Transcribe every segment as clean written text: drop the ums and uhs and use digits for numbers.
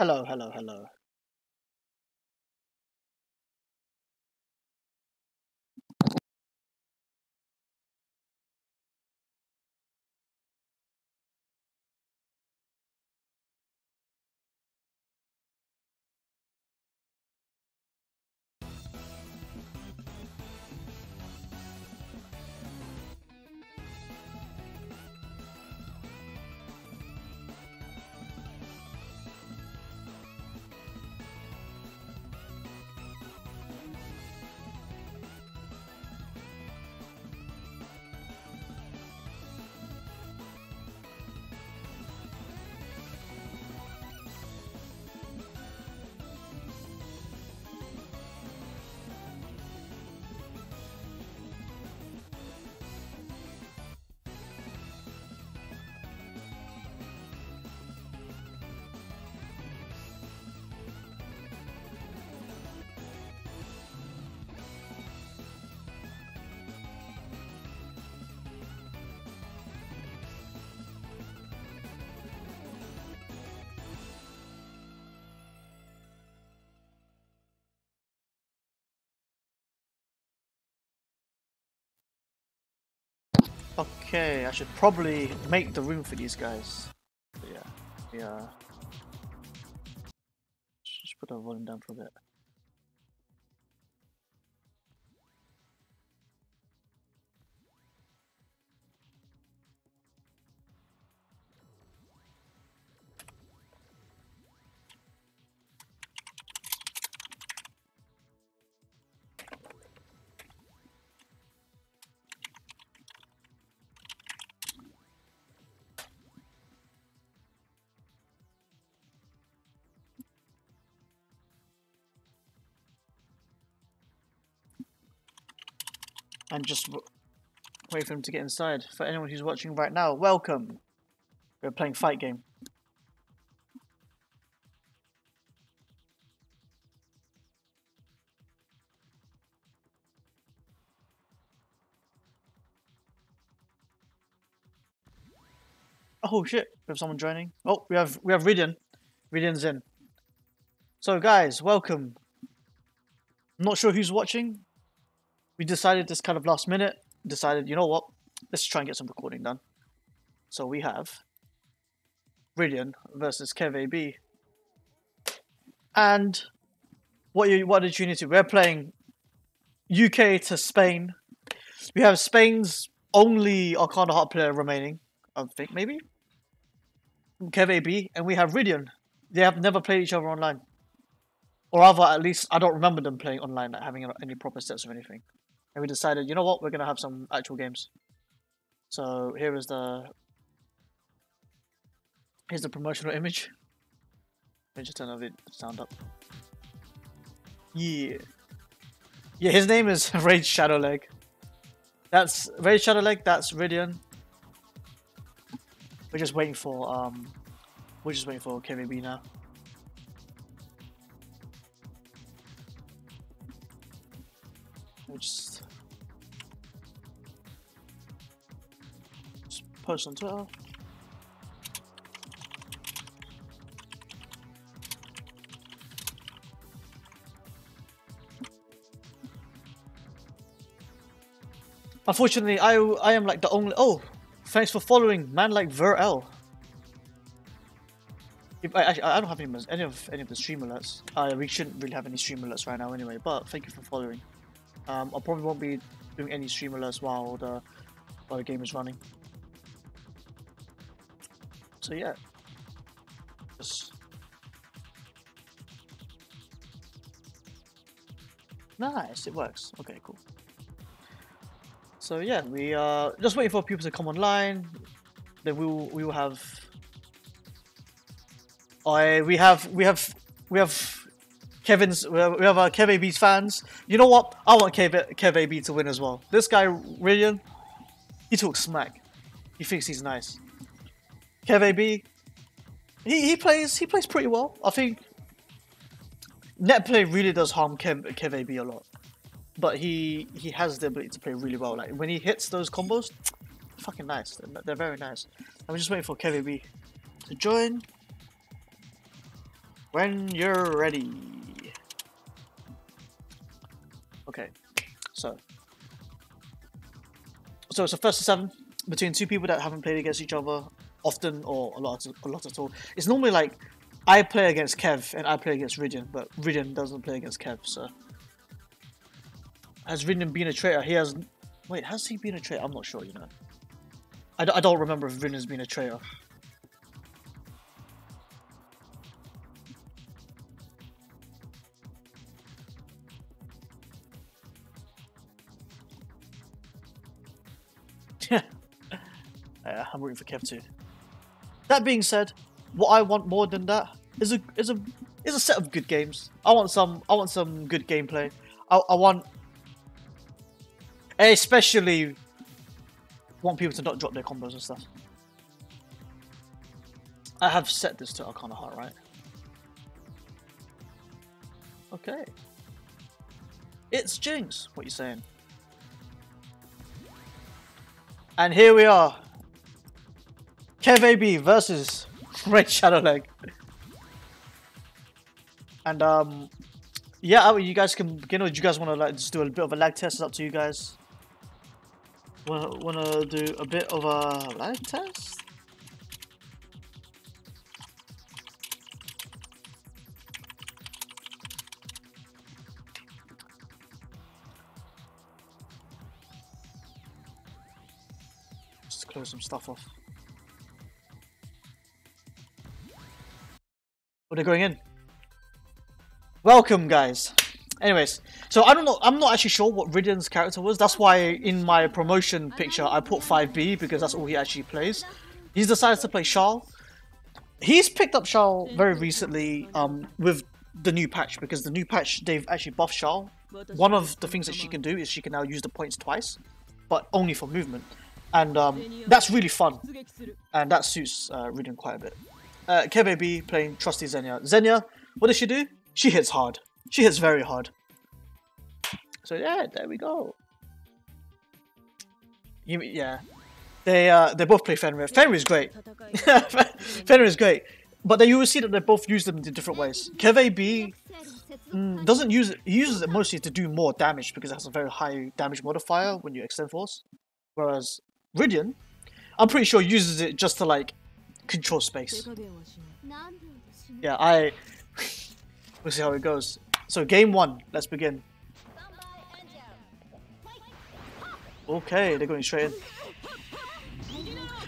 Hello, hello, hello. Okay, I should probably make the room for these guys. But yeah. Just put the volume down for a bit. And just wait for him to get inside. For anyone who's watching right now, welcome. We're playing fight game. Oh shit! We have someone joining. Oh, we have Rydian. Rydian's in. So guys, welcome. I'm not sure who's watching. We decided this kind of last minute. Decided, you know what? Let's try and get some recording done. So we have Rydian versus KevAB. And what did you need to? We're playing UK to Spain. We have Spain's only Arcana Heart player remaining, I think, maybe? KevAB, and we have Rydian. They have never played each other online. Or rather, at least, I don't remember them playing online, like having any proper sets or anything. And we decided, you know what, we're going to have some actual games. So here's the promotional image. Let me just turn the sound up. Yeah, his name is Rage Shadowleg. That's Rage Shadowleg, that's Rydian. We're just waiting for KVB now. We'll just post on Twitter. Unfortunately, I am like the only. Oh, thanks for following, man. Like VerL. I don't have any of the stream alerts. We shouldn't really have any stream alerts right now anyway. But thank you for following. I probably won't be doing any stream alerts while the game is running. So yeah. Just... Nice, it works. Okay, cool. So yeah, we are just waiting for people to come online. Then we will have. We have Kevin's. We have KevAB's fans. You know what? I want KevAB to win as well. This guy Rydian, he talks smack. He thinks he's nice. KevAB, he plays pretty well. I think net play really does harm KevAB a lot. But he has the ability to play really well. Like when he hits those combos, fucking nice. They're very nice. I'm just waiting for KevAB to join. When you're ready. Okay, so it's a first to 7 between two people that haven't played against each other often or a lot at all. It's normally like I play against Kev and I play against Rydian, but Rydian doesn't play against Kev. So has Rydian been a traitor? He has. Wait, has he been a traitor? I'm not sure. You know, I don't remember if Rydian's been a traitor. Yeah, I'm rooting for Kev too. That being said, what I want more than that is a set of good games. I want some good gameplay. I especially want people to not drop their combos and stuff. I have set this to Arcana Heart, right? Okay. It's Jinx. What are you saying? And here we are. KevAB versus Red Shadowleg. And yeah, you guys can begin, or do you guys want to like just do a bit of a lag test? It's up to you guys. Wanna do a bit of a lag test? Just close some stuff off. Oh, they're going in. Welcome, guys. Anyways, so I don't know. I'm not actually sure what Rydian's character was. That's why in my promotion picture I put 5B because that's all he actually plays. He's decided to play Charl. He's picked up Charl very recently with the new patch because the new patch they've actually buffed Charl. One of the things that she can do is she can now use the points twice, but only for movement, and that's really fun, and that suits Rydian quite a bit. KevAB playing trusty Xenia. Xenia, what does she do? She hits hard. She hits very hard. So yeah, there we go. Yeah, they both play Fenrir. Fenrir is great. Fenrir is great, but you will see that they both use them in different ways. KevAB doesn't use it. He uses it mostly to do more damage because it has a very high damage modifier when you extend force. Whereas Rydian, I'm pretty sure uses it just to like control space. Yeah, we'll see how it goes. So game 1, let's begin. Okay, they're going straight in.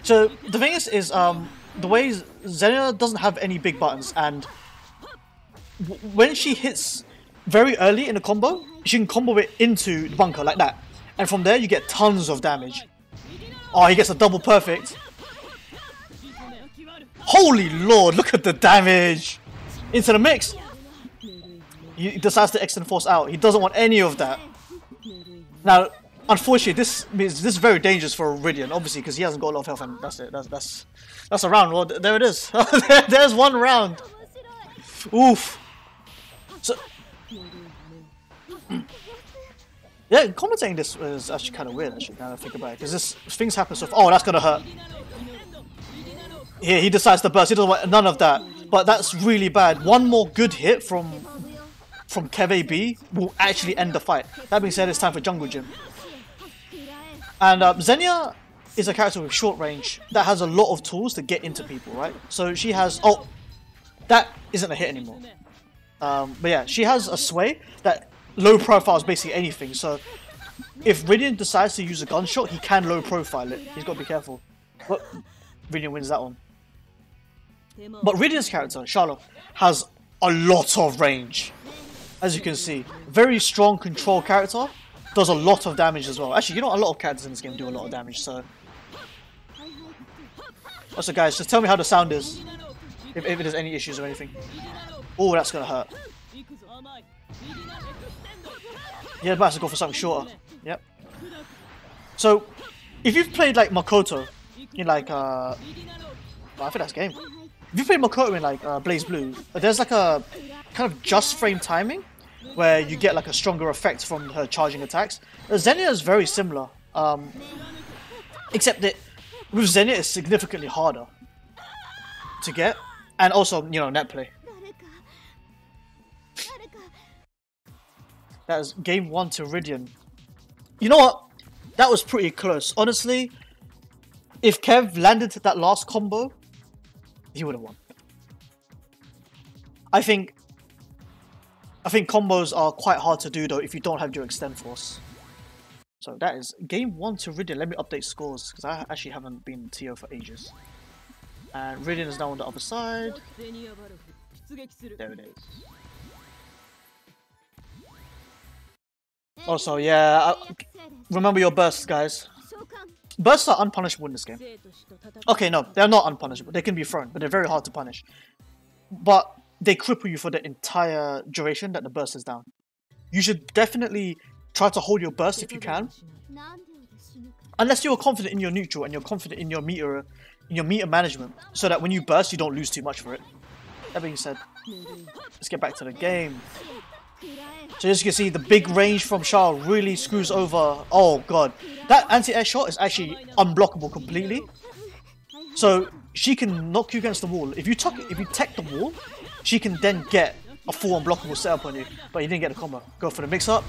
So the thing is the way Xenia doesn't have any big buttons, and when she hits very early in a combo, she can combo it into the bunker like that, and from there you get tons of damage. Oh, he gets a double perfect. Holy lord, look at the damage! Into the mix! He decides to extend force out. He doesn't want any of that. Now, unfortunately, this is very dangerous for Rydian, obviously, because he hasn't got a lot of health, and that's it. That's a round. Well, there it is. There's one round. Oof. So, yeah, commentating this is actually kind of weird, actually, now that I think about it, because things happen so. Oh, that's gonna hurt. Here, he decides to burst. He doesn't want none of that. But that's really bad. One more good hit from KevAB will actually end the fight. That being said, it's time for Jungle Gym. And Xenia is a character with short range that has a lot of tools to get into people, right? So she has... Oh, that isn't a hit anymore. But yeah, she has a sway that low profile is basically anything. So if Rydian decides to use a gunshot, he can low profile it. He's got to be careful. But Rydian wins that one. But Rydian's character, Charlotte, has a lot of range. As you can see, very strong control character, does a lot of damage as well. Actually, you know, a lot of characters in this game do a lot of damage, so... Also guys, just tell me how the sound is, if there's any issues or anything. Oh, that's gonna hurt. Yeah, about to go for something shorter. Yep. So, if you've played like Makoto in like well, I think that's game. If you play Makoto in like Blaze Blue, there's like a kind of just frame timing where you get like a stronger effect from her charging attacks. Xenia is very similar, except that with Xenia it's significantly harder to get, and also, you know, net play. That is game 1 to Rydian. You know what? That was pretty close. Honestly, if Kev landed that last combo, he would have won. I think combos are quite hard to do though if you don't have your extend force. So that is game 1 to Rydian. Let me update scores because I actually haven't been TO for ages. And Rydian is now on the other side. There it is. Also, yeah, remember your bursts, guys. Bursts are unpunishable in this game. Okay, no, they're not unpunishable. They can be thrown, but they're very hard to punish. But they cripple you for the entire duration that the burst is down. You should definitely try to hold your burst if you can. Unless you're confident in your neutral and you're confident in your meter management, so that when you burst, you don't lose too much for it. That being said, let's get back to the game. So as you can see, the big range from Charles really screws over. Oh god, that anti-air shot is actually unblockable completely. So she can knock you against the wall. If you tech the wall, she can then get a full unblockable setup on you. But you didn't get the combo. Go for the mix-up.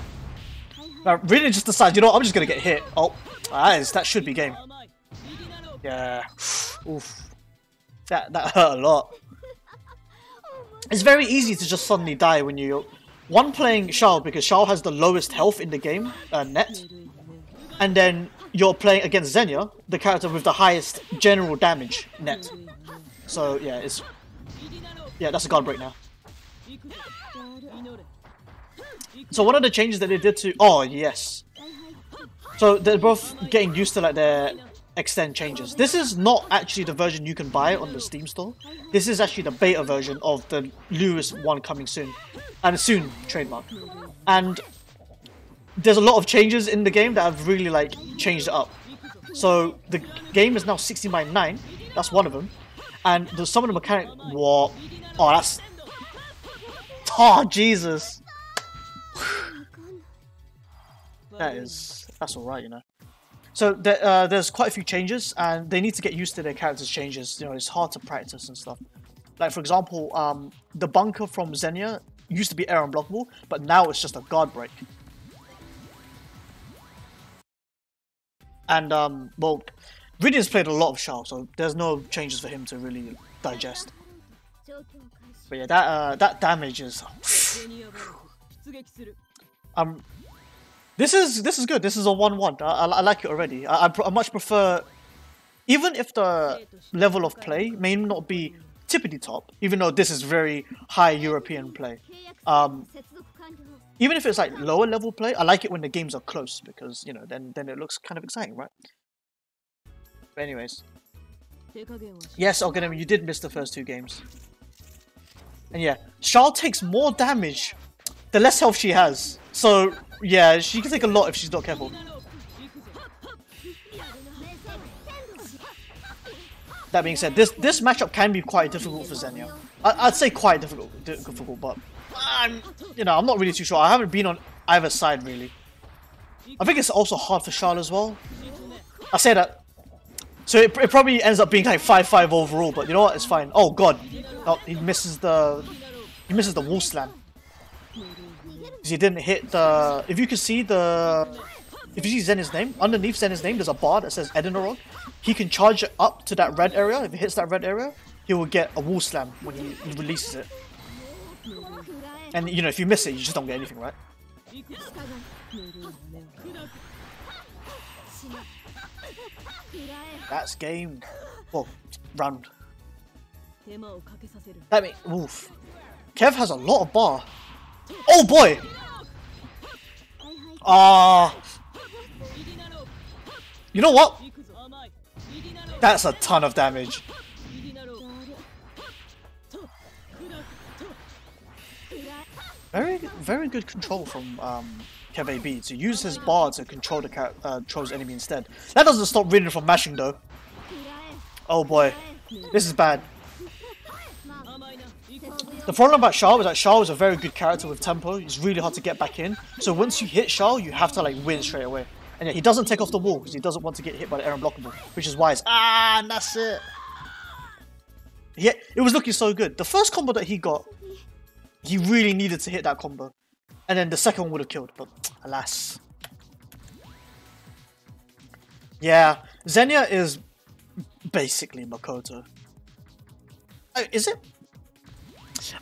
Now Rydian just decides, you know what, I'm just gonna get hit. Oh, that should be game. Yeah. Oof. That hurt a lot. It's very easy to just suddenly die when you're playing Charles, because Charles has the lowest health in the game, net. And then you're playing against Xenia, the character with the highest general damage net. So yeah, that's a guard break now. So one of the changes that they did to... Oh, yes. So they're both getting used to like their extend changes. This is not actually the version you can buy on the Steam store. This is actually the beta version of the newest one coming soon. And soon, trademark. And there's a lot of changes in the game that have really like changed it up. So the game is now 16:9. That's one of them. And there's some of the mechanics... What? Oh, that's... Oh, Jesus. That's alright, you know. So there's quite a few changes, and they need to get used to their characters' changes. You know, it's hard to practice and stuff. Like for example, the bunker from Xenia used to be air unblockable, but now it's just a guard break. And well, Rydian's played a lot of Charles, so there's no changes for him to really digest. But yeah, that damage is. This is good. This is a 1-1. I like it already. I much prefer, even if the level of play may not be tippity top, even though this is very high European play. Even if it's like lower level play, I like it when the games are close, because you know then it looks kind of exciting, right? But anyways, yes, okay, you did miss the first 2 games, and yeah, Charles takes more damage the less health she has. So yeah, she can take a lot if she's not careful. That being said, this matchup can be quite difficult for Xenia. I'd say quite difficult, but you know, I'm not really too sure. I haven't been on either side really. I think it's also hard for Charles as well. I say that, so it probably ends up being like 5-5 overall. But you know what? It's fine. Oh god, oh, he misses the wall slam. He didn't hit the... If you can see if you see Xenia's name, underneath Xenia's name there's a bar that says Edinarod. He can charge it up to that red area. If he hits that red area, he will get a wall slam when he releases it. And you know, if you miss it, you just don't get anything, right? That's game. Well, round. That means... Oof. Kev has a lot of bar. Oh boy! You know what? That's a ton of damage. Very good control from KevAB to use his bar to control the enemy instead. That doesn't stop Rydian from mashing though. Oh boy, this is bad. The problem about Charles is that Charles is a very good character with tempo. He's really hard to get back in. So once you hit Charles, you have to like win straight away. And yeah, he doesn't take off the wall because he doesn't want to get hit by the air unblockable, which is why it's and that's it. Yeah, it was looking so good. The first combo that he got, he really needed to hit that combo. And then the second one would have killed, but alas. Yeah, Xenia is basically Makoto. Is it?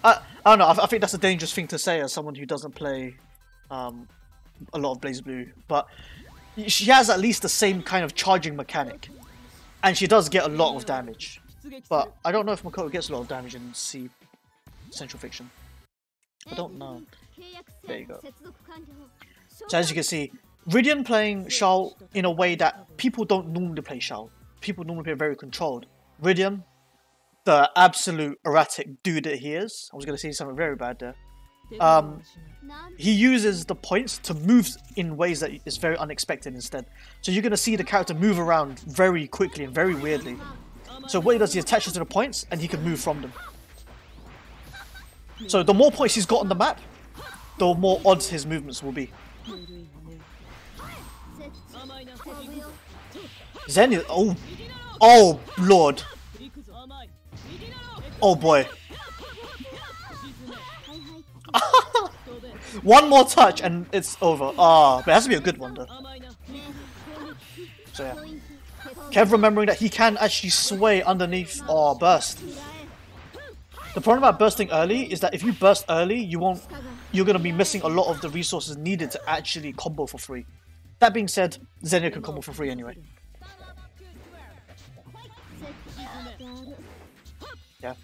I don't know, I think that's a dangerous thing to say as someone who doesn't play a lot of BlazBlue, but she has at least the same kind of charging mechanic, and she does get a lot of damage. But I don't know if Makoto gets a lot of damage in C Central Fiction. I don't know. There you go. So as you can see, Rydian playing Shao in a way that people don't normally play Shao. People normally play very controlled. Rydian, the absolute erratic dude that he is. I was going to say something very bad there. He uses the points to move in ways that is very unexpected instead. So you're going to see the character move around very quickly and very weirdly. So what he does, he attaches to the points and he can move from them. So the more points he's got on the map, the more odds his movements will be. Xenia, oh lord. Oh boy. One more touch and it's over. But it has to be a good one though. So yeah. Kev remembering that he can actually sway underneath or burst. The problem about bursting early is that if you burst early, you're going to be missing a lot of the resources needed to actually combo for free. That being said, Xenia can combo for free anyway. Yeah.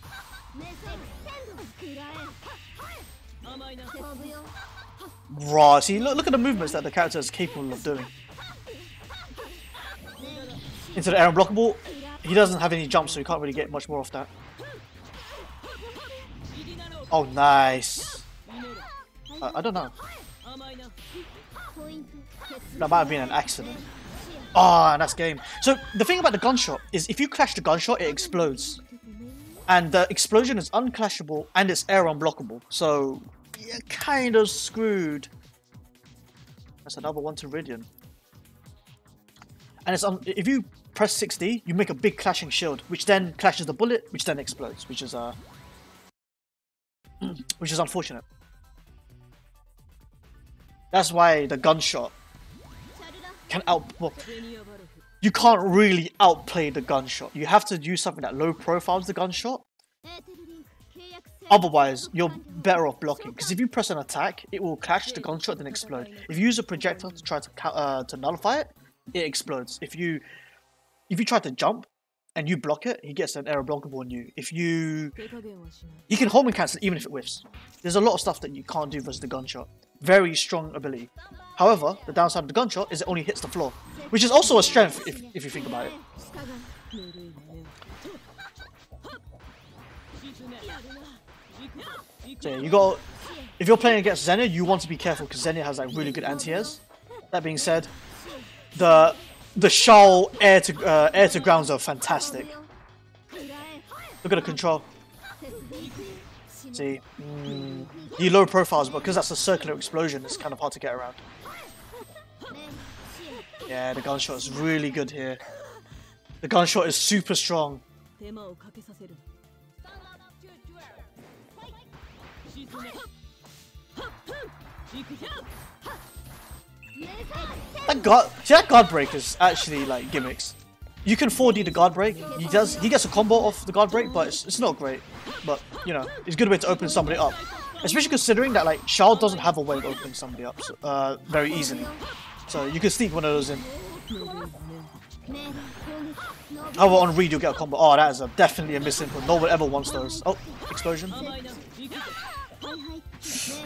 Raw. See, look at the movements that the character is capable of doing. Into the air unblockable, he doesn't have any jumps, so you can't really get much more off that. Oh, nice. I don't know. That might have been an accident. Ah, and that's game. So the thing about the gunshot is if you clash the gunshot, it explodes. And the explosion is unclashable and it's air unblockable. So you're kind of screwed. That's another one to Rydian. And it's if you press 6D, you make a big clashing shield, which then clashes the bullet, which then explodes, which is unfortunate. That's why the gunshot can well, you can't really outplay the gunshot. You have to use something that low profiles the gunshot. Otherwise, you're better off blocking. Because if you press an attack, it will clash the gunshot then explode. If you use a projectile to try to nullify it, it explodes. If you try to jump and you block it, he gets an air blockable on you. If you can homing cancel even if it whiffs. There's a lot of stuff that you can't do versus the gunshot. Very strong ability. However, the downside of the gunshot is it only hits the floor, which is also a strength if you think about it. So yeah, if you're playing against Xenia, you want to be careful because Xenia has like really good anti-airs. That being said, the Shao air to grounds are fantastic. Look at the control. See, he low profiles, but because that's a circular explosion, it's kind of hard to get around. Yeah, the gunshot is really good here. The gunshot is super strong. That guard break is actually like gimmicks. You can 4D the guard break. He gets a combo off the guard break, but it's not great. But you know, it's a good way to open somebody up. Especially considering that like Shao doesn't have a way of opening somebody up very easily. So you can sneak one of those in. However, on Reed you'll get a combo. Oh, that is definitely a misinput. No one ever wants those. Oh, explosion.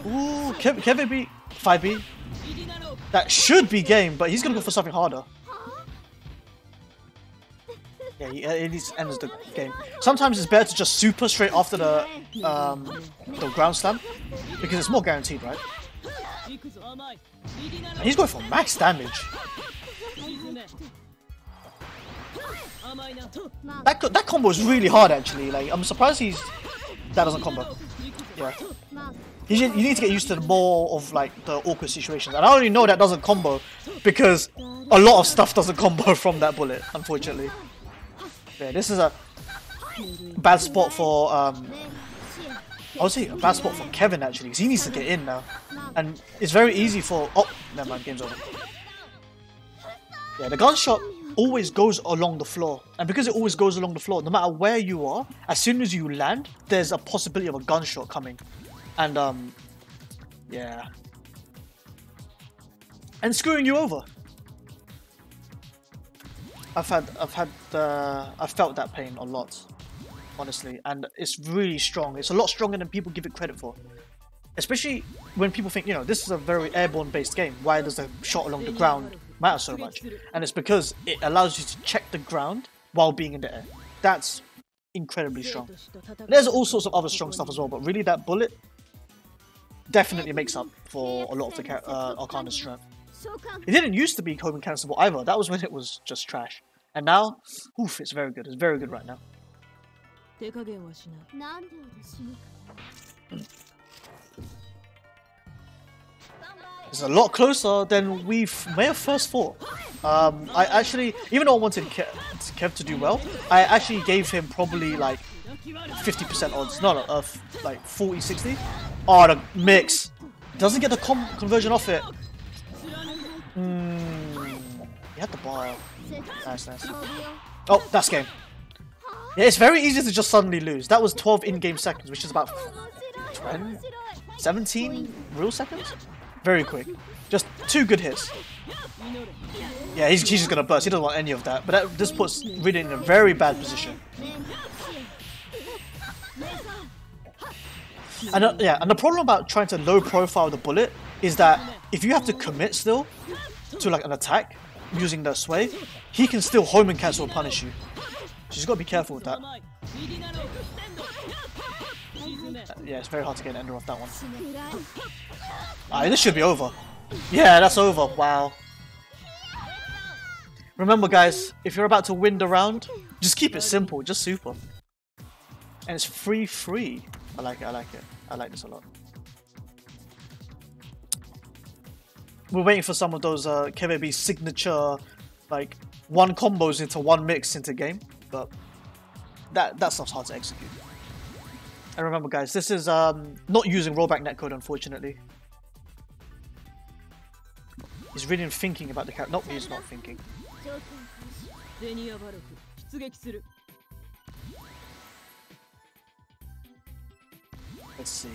Ooh, KevAB 5B. That should be game, but he's gonna go for something harder. Yeah, he at least ends the game. Sometimes it's better to just super straight after the ground slam because it's more guaranteed, right? And he's going for max damage. That combo is really hard actually. Like I'm surprised that doesn't combo. Yeah. You need to get used to more of like the awkward situations, and I only know that doesn't combo because a lot of stuff doesn't combo from that bullet, unfortunately. Yeah, this is a bad spot for I would say a bad spot for Kevin actually, because he needs to get in now. And it's very easy for... Oh, never mind, game's over. Yeah, the gunshot always goes along the floor. And because it always goes along the floor, no matter where you are, as soon as you land, there's a possibility of a gunshot coming. And, yeah. And screwing you over. I've felt that pain a lot, honestly, and it's really strong. It's a lot stronger than people give it credit for. Especially when people think, you know, this is a very airborne based game. Why does the shot along the ground matter so much? And it's because it allows you to check the ground while being in the air. That's incredibly strong. There's all sorts of other strong stuff as well, but really that bullet definitely makes up for a lot of the Arcana's strength. It didn't used to be home cancelable either. That was when it was just trash. And now, oof, it's very good. It's very good right now. It's a lot closer than we may have first thought. I actually, even though I wanted Kev to do well, I actually gave him probably like 50% odds. No, like 40, 60. Oh, the mix. Doesn't get the conversion off it. You had the bar. Nice, nice. Oh, that's game. Yeah, it's very easy to just suddenly lose. That was 12 in-game seconds, which is about 20, 17 real seconds? Very quick. Just 2 good hits. Yeah, he's just gonna burst. He doesn't want any of that. But this puts Rydian in a very bad position. And yeah, and the problem about trying to low profile the bullet is that if you have to commit still to like an attack using the sway, he can still home and cancel and punish you. So you just gotta be careful with that. Yeah, it's very hard to get an ender off that one. Alright, this should be over. Yeah, that's over. Wow. Remember guys, if you're about to win the round, just keep it simple, just super. And it's free. I like it, I like it. I like this a lot. We're waiting for some of those KevAB signature, like, 1 combos into 1 mix into game, but that stuff's hard to execute. And remember guys, this is not using rollback netcode, unfortunately. He's really thinking about the character. Nope, he's not thinking. Let's see.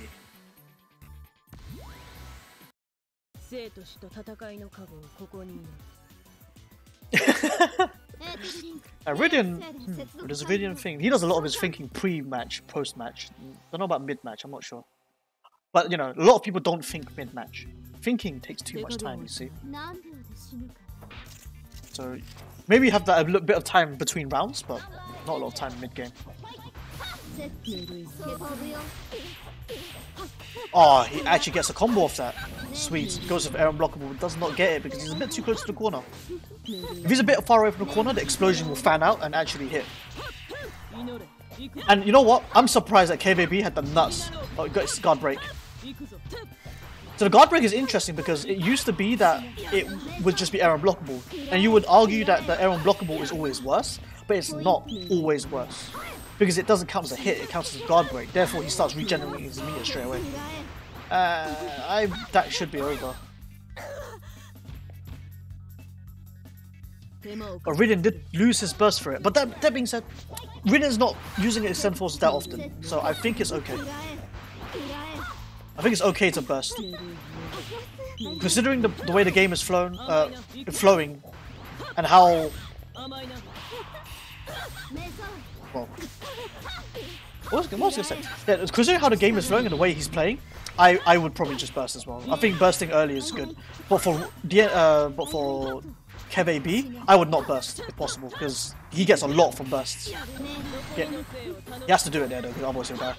Rydian, there's a Rydian thing. He does a lot of his thinking pre-match, post-match. Don't know about mid-match, I'm not sure. But you know, a lot of people don't think mid-match. Thinking takes too much time, you see. So maybe you have that a little bit of time between rounds, but not a lot of time mid-game. Oh, he actually gets a combo off that. Sweet. Goes for air unblockable, but does not get it because he's a bit too close to the corner. If he's a bit far away from the corner, the explosion will fan out and actually hit. And you know what? I'm surprised that KevAB had the nuts. Oh, he got his guard break. So the guard break is interesting because it used to be that it would just be air unblockable. And you would argue that the air unblockable is always worse, but it's not always worse. Because it doesn't count as a hit, it counts as a guard break. Therefore, he starts regenerating his meter straight away. That should be over. But Rydian did lose his burst for it. But that being said, Rydian's not using his Ascend Forces that often. So I think it's okay. I think it's okay to burst. Considering the way the game is flowing, and how... Well, what was I going to say? Yeah, considering how the game is flowing and the way he's playing, I would probably just burst as well. I think bursting early is good, but for KevAB, I would not burst if possible because he gets a lot from bursts. Yeah, he has to do it there though, because otherwise he'll die.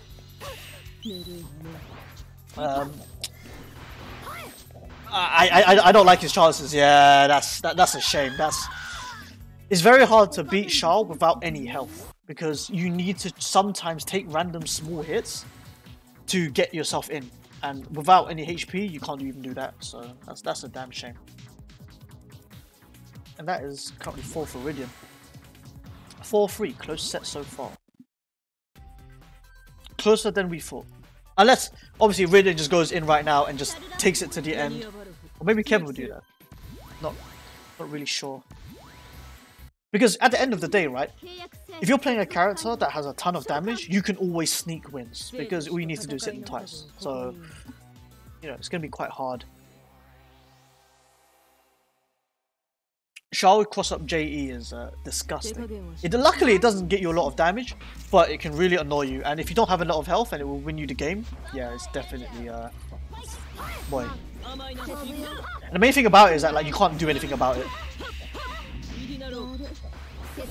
I don't like his chances. Yeah, that's a shame. It's very hard to beat Charles without any health because you need to sometimes take random small hits to get yourself in, and without any HP, you can't even do that. So that's a damn shame. And that is currently 4 for Rydian. 4-3, close set so far. Closer than we thought. Unless, obviously, Rydian just goes in right now and just takes it to the end. Or maybe Kevin would do that. Not really sure. Because at the end of the day, right? If you're playing a character that has a ton of damage, you can always sneak wins. Because all you need to do is hit them twice. So, you know, it's going to be quite hard. Shao cross up JE is disgusting. Luckily, it doesn't get you a lot of damage, but it can really annoy you. And if you don't have a lot of health and it will win you the game, yeah, it's definitely boy. And the main thing about it is that like you can't do anything about it.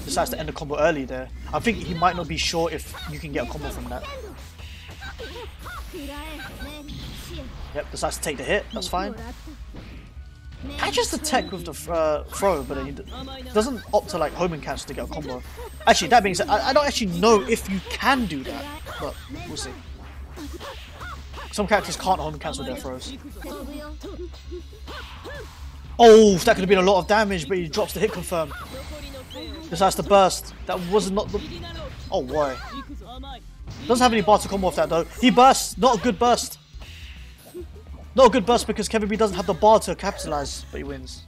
Decides to end the combo early there. I think he might not be sure if you can get a combo from that. Yep, decides to take the hit. That's fine. Catches the tech with the throw, but he doesn't opt to like homing cancel to get a combo. Actually, that being said, I don't actually know if you can do that, but we'll see. Some characters can't homing cancel their throws. Oh, that could have been a lot of damage, but he drops the hit confirm. Decides to burst. That was not the... Oh, why? Doesn't have any bar to combo off that though. He bursts. Not a good burst. Not a good burst because KevAB doesn't have the bar to capitalize, but he wins.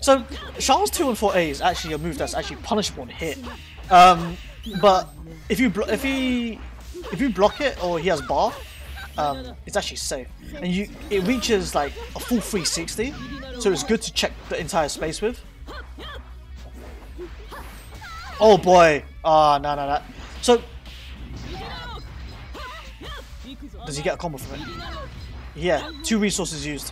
So, Charles 2 and 4A is actually a move that's actually punishable on hit. But if you block it or he has bar, it's actually safe. And it reaches like a full 360, so it's good to check the entire space with. Oh boy! Ah, no. So, does he get a combo from it? Yeah, 2 resources used.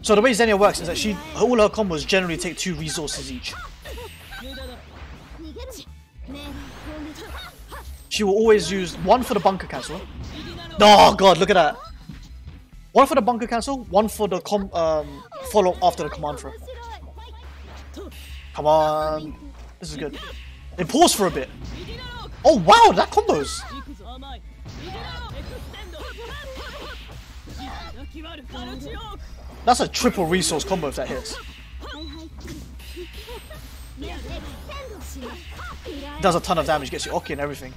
So the way Xenia works is that all her combos generally take 2 resources each. She will always use 1 for the bunker cancel. Oh god, look at that! 1 for the bunker cancel, 1 for the follow after the command throw. Come on, this is good. They pause for a bit. Oh wow, that combos! That's a triple resource combo if that hits. Does a ton of damage, gets you Oki and everything.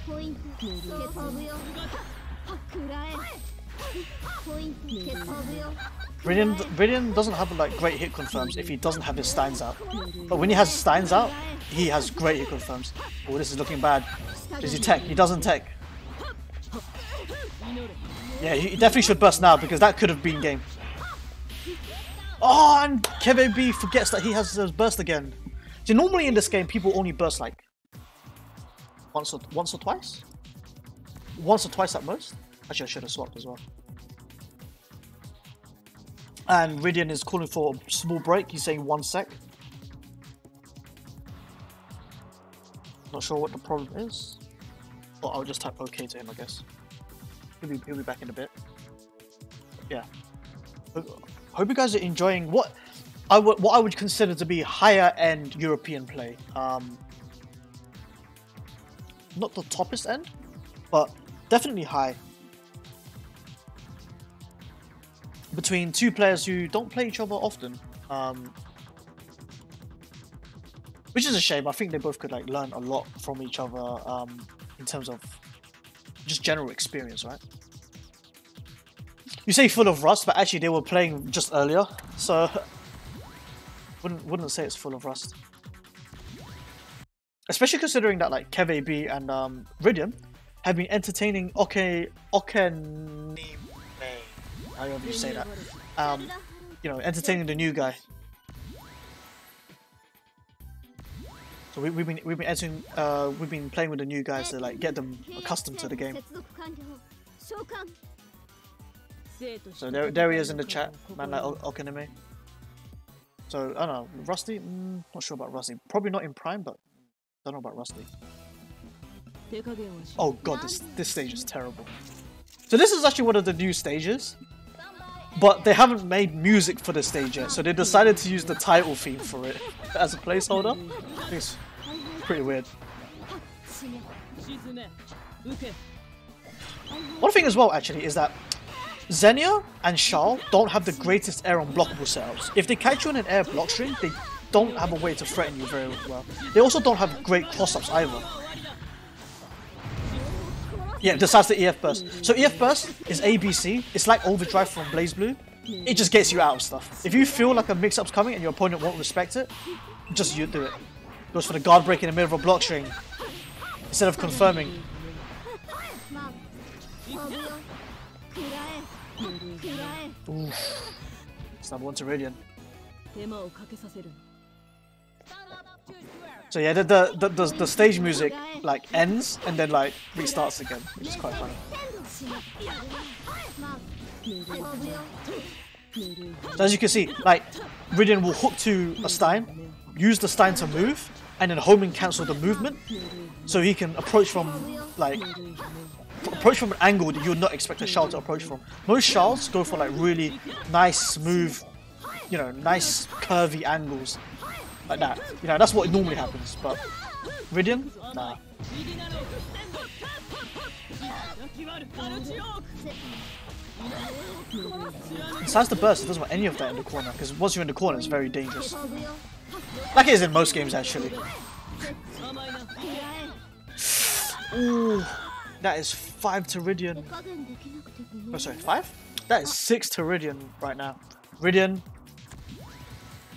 Rydian doesn't have like great hit confirms if he doesn't have his Steins out. But when he has Steins out, he has great hit confirms. Oh, this is looking bad. Does he tech? He doesn't tech. Yeah, he definitely should burst now because that could have been game. Oh, and KevAB forgets that he has his burst again. So normally in this game, people only burst like once or twice? Once or twice at most? Actually, I should have swapped as well. And Rydian is calling for a small break. He's saying 1 sec. Not sure what the problem is. Or I'll just type OK to him, I guess. He'll be back in a bit. Yeah. Hope you guys are enjoying what I would consider to be higher end European play. Not the toppest end, but definitely high. Between 2 players who don't play each other often. Which is a shame. I think they both could like learn a lot from each other in terms of just general experience, right? You say full of rust, but actually they were playing just earlier, so wouldn't say it's full of rust. Especially considering that like KevAB and Rydian have been entertaining Okenime. However you say that. You know, entertaining the new guy. So we've been playing with the new guys to like get them accustomed to the game. So there he is in the chat, man like Okenime. So I don't know, Rusty? Not sure about Rusty. Probably not in Prime, but don't know about Rusty. Oh god, this stage is terrible. So this is actually one of the new stages, but they haven't made music for the stage yet, so they decided to use the title theme for it as a placeholder. I think it's pretty weird. One thing as well actually is that Xenia and Shao don't have the greatest air unblockable setups. If they catch you in an air block string, don't have a way to threaten you very well. They also don't have great cross-ups either. Yeah, decides the EF burst. So EF burst is ABC. It's like overdrive from BlazBlue. It just gets you out of stuff. If you feel like a mix-up's coming and your opponent won't respect it, just you do it. Goes for the guard break in the middle of a block string instead of confirming. Oof. It's number 1 to Rydian. So yeah, the stage music like ends and then like restarts again, which is quite funny. So as you can see, like Rydian will hook to a Stein, use the Stein to move, and then homing cancel the movement, so he can approach from an angle that you would not expect a Shao to approach from. Most Shaos go for like really nice, smooth, you know, nice curvy angles like that. You know, that's what normally happens. But Rydian, nah. Besides the burst, it doesn't want any of that in the corner, because once you're in the corner, it's very dangerous. Like it is in most games, actually. Ooh, that is 5 to Rydian. Oh, sorry, 5? That is 6 to Rydian right now. Rydian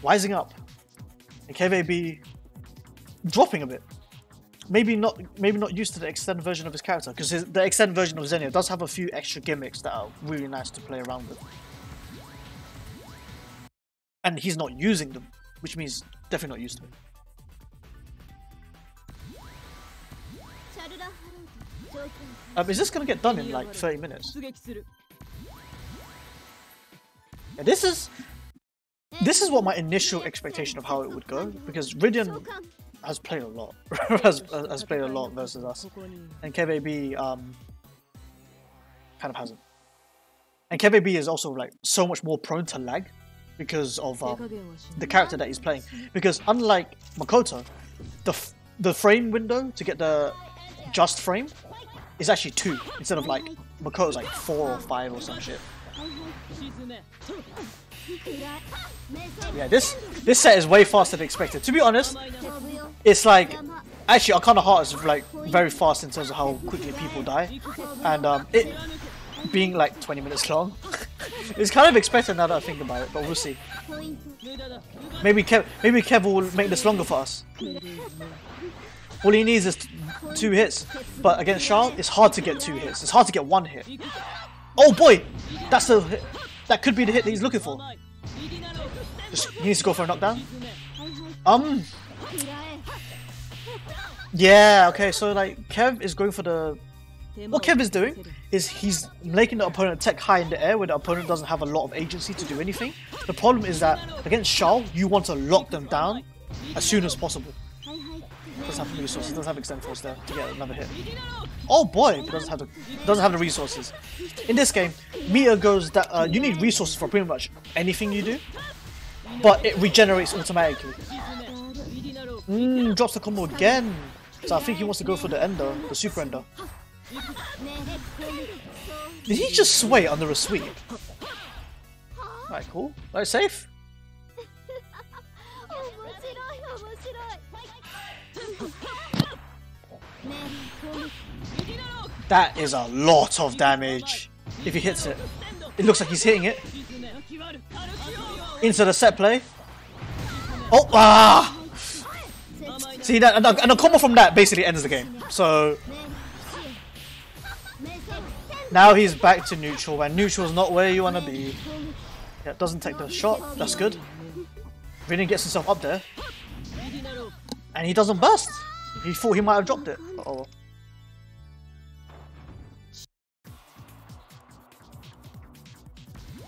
wising up, and KevAB dropping a bit. Maybe not used to the extended version of his character, because the extended version of Xenia does have a few extra gimmicks that are really nice to play around with. And he's not using them, which means definitely not used to it. Is this going to get done in like 30 minutes? Yeah, this is what my initial expectation of how it would go, because Rydian has played a lot, has played a lot versus us, and KevAB kind of hasn't. And KevAB is also like so much more prone to lag because of the character that he's playing. Because unlike Makoto, the frame window to get the just frame is actually 2 instead of like Makoto's like 4 or 5 or some shit. Yeah, this set is way faster than expected. To be honest, it's like actually Arcana Heart is like very fast in terms of how quickly people die, and it being like 20 minutes long, it's kind of expected now that I think about it. But we'll see. Maybe Kev will make this longer for us. All he needs is 2 hits, but against Shao, it's hard to get 2 hits. It's hard to get 1 hit. Oh boy, that could be the hit that he's looking for. He needs to go for a knockdown. Yeah, okay, so like Kev is going for the... What Kev is doing is he's making the opponent tech high in the air where the opponent doesn't have a lot of agency to do anything. The problem is that against Shao, you want to lock them down as soon as possible. Doesn't have the resources, doesn't have extend force there to get another hit. Oh boy, but doesn't have the resources. In this game, meter goes that you need resources for pretty much anything you do, but it regenerates automatically. Drops the combo again. So I think he wants to go for the ender, the super ender. Did he just sway under a sweep? Alright, cool. Alright, safe. That is a lot of damage if he hits it. It looks like he's hitting it. Into the set play. Oh, ah! See that, and a combo from that basically ends the game. So now he's back to neutral, and neutral is not where you want to be. Yeah, doesn't take the shot. That's good. Rydian gets himself up there, and he doesn't burst. He thought he might have dropped it. Uh-oh.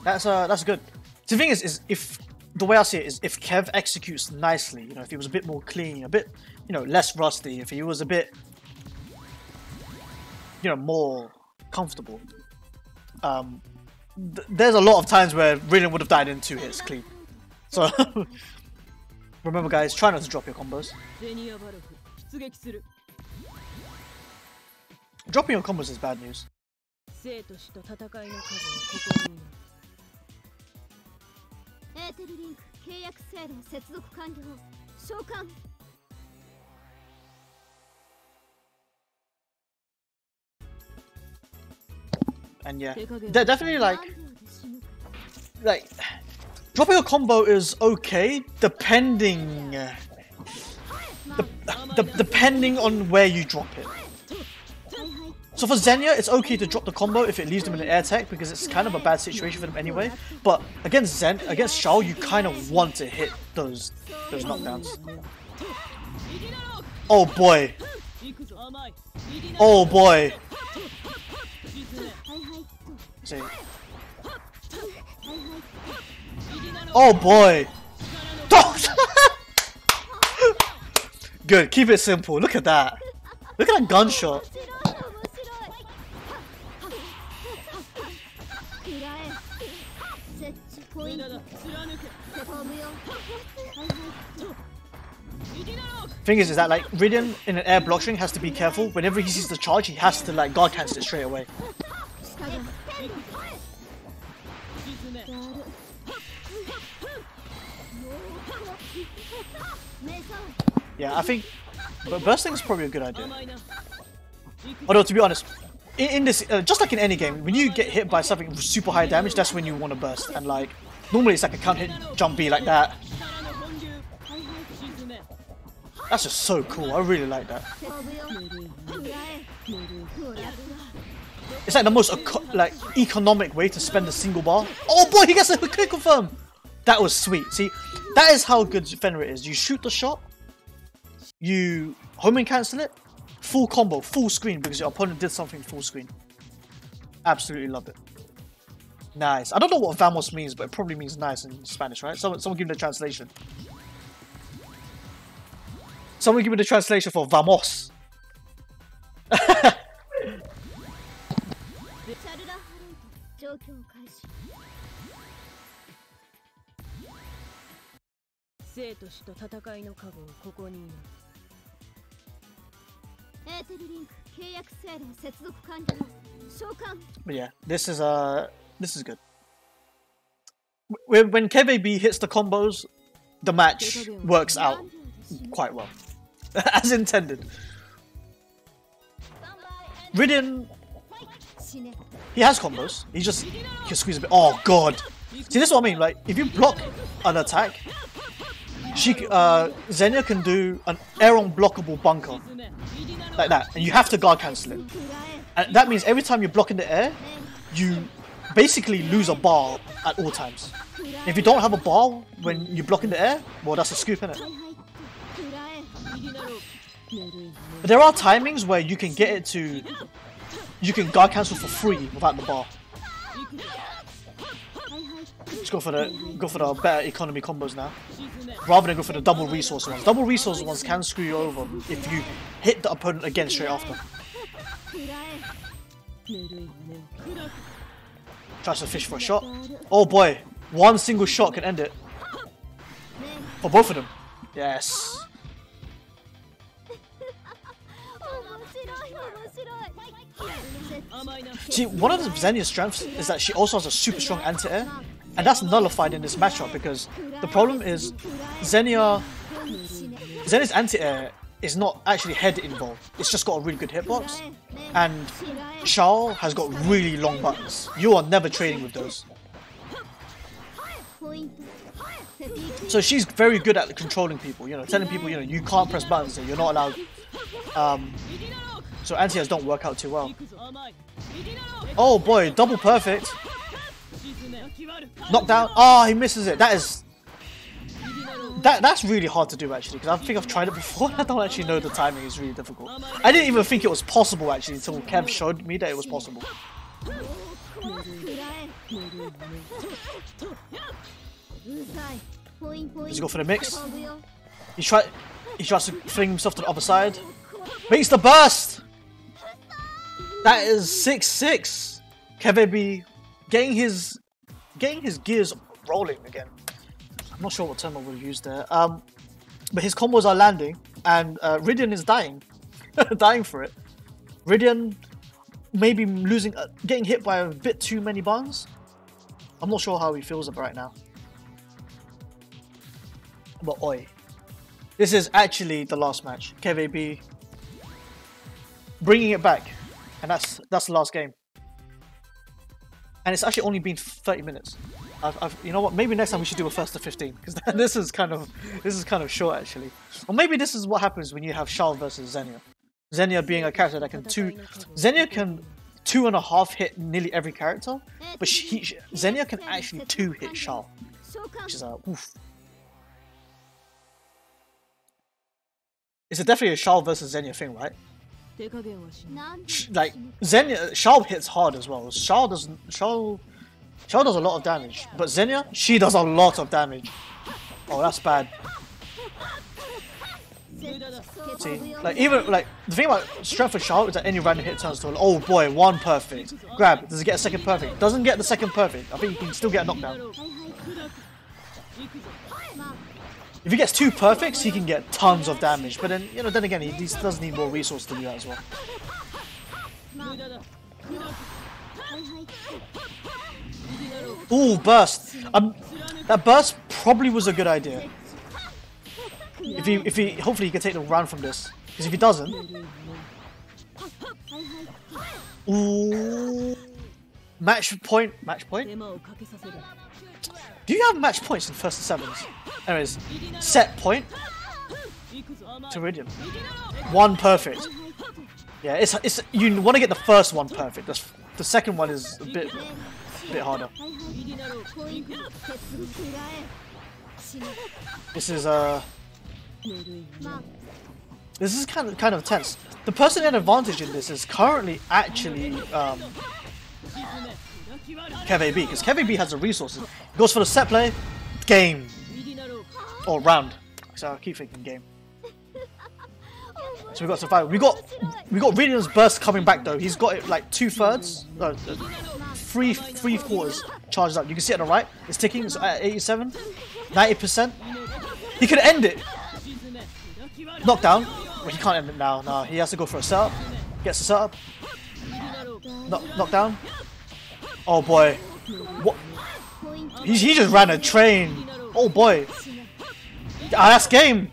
That's good. The thing is if the way I see it is if Kev executes nicely, you know, if he was a bit more clean, a bit, you know, less rusty, if he was a bit, you know, more comfortable, there's a lot of times where Rydian would have died in 2 hits clean. So remember, guys, try not to drop your combos. Dropping your combos is bad news. And yeah, they're definitely like dropping a combo is okay depending depending on where you drop it. So for Xenia, it's okay to drop the combo if it leaves them in an air tech because it's kind of a bad situation for them anyway. But against Xiao, you kind of want to hit those knockdowns. Oh boy! Oh boy! See. Oh boy! Good, keep it simple. Look at that. Look at that gunshot. Thing is that like Rydian in an air block string has to be careful. Whenever he sees the charge, he has to like guard cancel it straight away. Yeah, I think bursting is probably a good idea. Although to be honest, in this, just like in any game, when you get hit by something with super high damage, that's when you want to burst. And like normally it's like a count hit jump B like that. That's just so cool. I really like that. It's like the most economic way to spend a single bar. Oh boy, he gets a quick confirm. That was sweet. See, that is how good Fenrir is. You shoot the shot, you home and cancel it, full combo, full screen because your opponent did something full screen. Absolutely love it. Nice. I don't know what vamos means, but it probably means nice in Spanish, right? Someone give me the translation. Someone give me the translation for vamos. But yeah, this is good. When KevAB hits the combos, the match works out quite well. As intended. Rydian, he has combos. He can squeeze a bit. Oh god! See, this is what I mean. Like, if you block an attack, Xenia can do an air unblockable bunker like that, and you have to guard cancel it. And that means every time you block in the air, you basically lose a bar at all times. If you don't have a bar when you block in the air, well, that's a scoop, innit? There are timings where you can get it to, you can guard cancel for free without the bar. Just go for the better economy combos now, rather than go for the double resource ones. Double resource ones can screw you over if you hit the opponent again straight after. Tries to fish for a shot. Oh boy, one single shot can end it for both of them. Yes. See, one of Xenia's strengths is that she also has a super strong anti-air, and that's nullified in this matchup because the problem is Xenia's anti-air is not actually head involved. It's just got a really good hitbox, and Xiao has got really long buttons. You are never trading with those. So she's very good at controlling people, you know, telling people, you know, you can't press buttons, so you're not allowed. So anti-airs don't work out too well. Oh boy, double perfect. Knockdown. Oh, he misses it. That's really hard to do actually, because I think I've tried it before and I don't actually know the timing is really difficult. I didn't even think it was possible actually until Kev showed me that it was possible. Does he go for the mix? He tries to fling himself to the other side. Makes the burst! That is 6-6. KevAB getting his gears rolling again. I'm not sure what term I would use there. But his combos are landing, and Rydian is dying, dying for it. Rydian maybe getting hit by a bit too many buns. I'm not sure how he feels about it right now. but oi. This is actually the last match. KevAB bringing it back, and that's the last game. And it's actually only been 30 minutes. You know what? Maybe next time we should do a first to 15 because this is kind of short actually. Or maybe this is what happens when you have Charles versus Xenia. Xenia being a character that can Xenia can 2.5 hit nearly every character, but Xenia can actually 2 hit Charles, which is oof. It's definitely a Charles versus Xenia thing, right? Like Xenia, Charles hits hard as well. Charles does a lot of damage, but Xenia, she does a lot of damage. Oh, that's bad. See, like even like the thing about strength for Charles is that any random hit turns to oh boy, 1 perfect. Grab. Does it get a second perfect? Doesn't get the second perfect. I think he can still get a knockdown. If he gets 2 perfects, he can get tons of damage. But then, you know, then again, he does need more resources to do that as well. Ooh, burst. That burst probably was a good idea. If he hopefully he can take the round from this. Because if he doesn't, ooh, match point. Do you have match points in first to 7s? Anyways, set point to Rydian. 1 perfect. Yeah, it's you want to get the first one perfect. The second one is a bit harder. This is kind of tense. The person in advantage in this is currently actually KevAB, because KevAB has the resources. He goes for the set play, game, or round. So I keep thinking game. So we got survival. We got Rydian's burst coming back though. He's got it like 2/3, no, 3/4 charged up. You can see it on the right. It's ticking. It's at 87, 90%. He could end it. Knockdown. Well, he can't end it now. No, he has to go for a setup. Gets the setup. Knockdown. Oh boy. What? He just ran a train. Oh boy. That's game.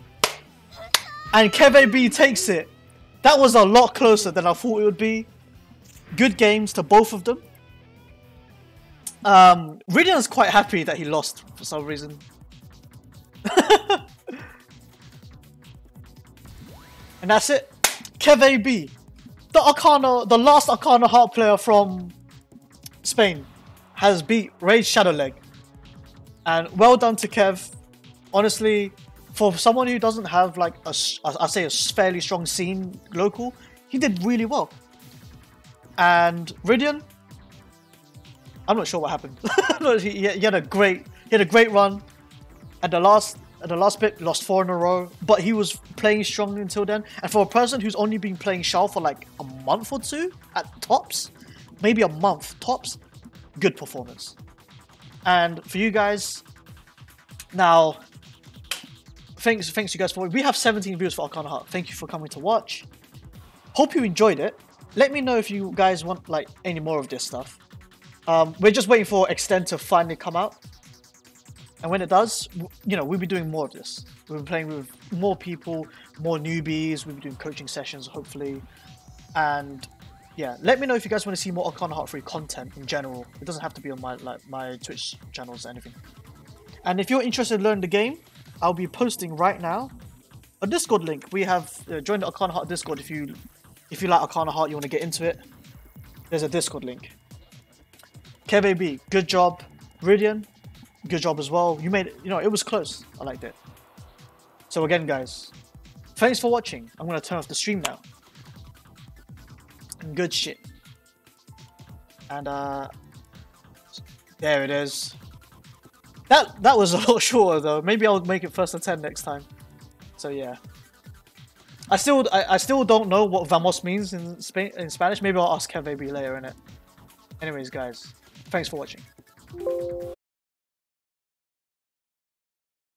And KevAB takes it. That was a lot closer than I thought it would be. Good games to both of them. Rydian's quite happy that he lost for some reason. And that's it. KevAB, the last Arcana Heart player from Spain, has beat Rage Shadowleg. And well done to Kev. Honestly, for someone who doesn't have like I'd say a fairly strong scene local, he did really well. And Rydian, I'm not sure what happened. he had a great run. At the last bit, lost 4 in a row, but he was playing strongly until then. And for a person who's only been playing Shao for like a month or 2 at tops, maybe a month tops, good performance. And for you guys, now, thanks you guys for. We have 17 views for Arcana Heart. Thank you for coming to watch. Hope you enjoyed it. Let me know if you guys want like any more of this stuff. We're just waiting for Xtend to finally come out. And when it does, you know, we'll be doing more of this. We'll be playing with more people, more newbies. We'll be doing coaching sessions, hopefully. And yeah, let me know if you guys want to see more Arcana Heart 3 content in general. It doesn't have to be on my Twitch channels or anything. And if you're interested in learning the game, I'll be posting right now a Discord link. We have joined the Arcana Heart Discord. If you like Arcana Heart, you want to get into it, there's a Discord link. KevAB, good job. Rydian, good job as well. You made it, you know, it was close. I liked it. So again, guys, thanks for watching. I'm going to turn off the stream now. And good shit. And there it is. That was a lot shorter though. Maybe I'll make it first to 10 next time. So yeah. I still don't know what vamos means in Spanish. Maybe I'll ask KevAB later in it. Anyways, guys, thanks for watching.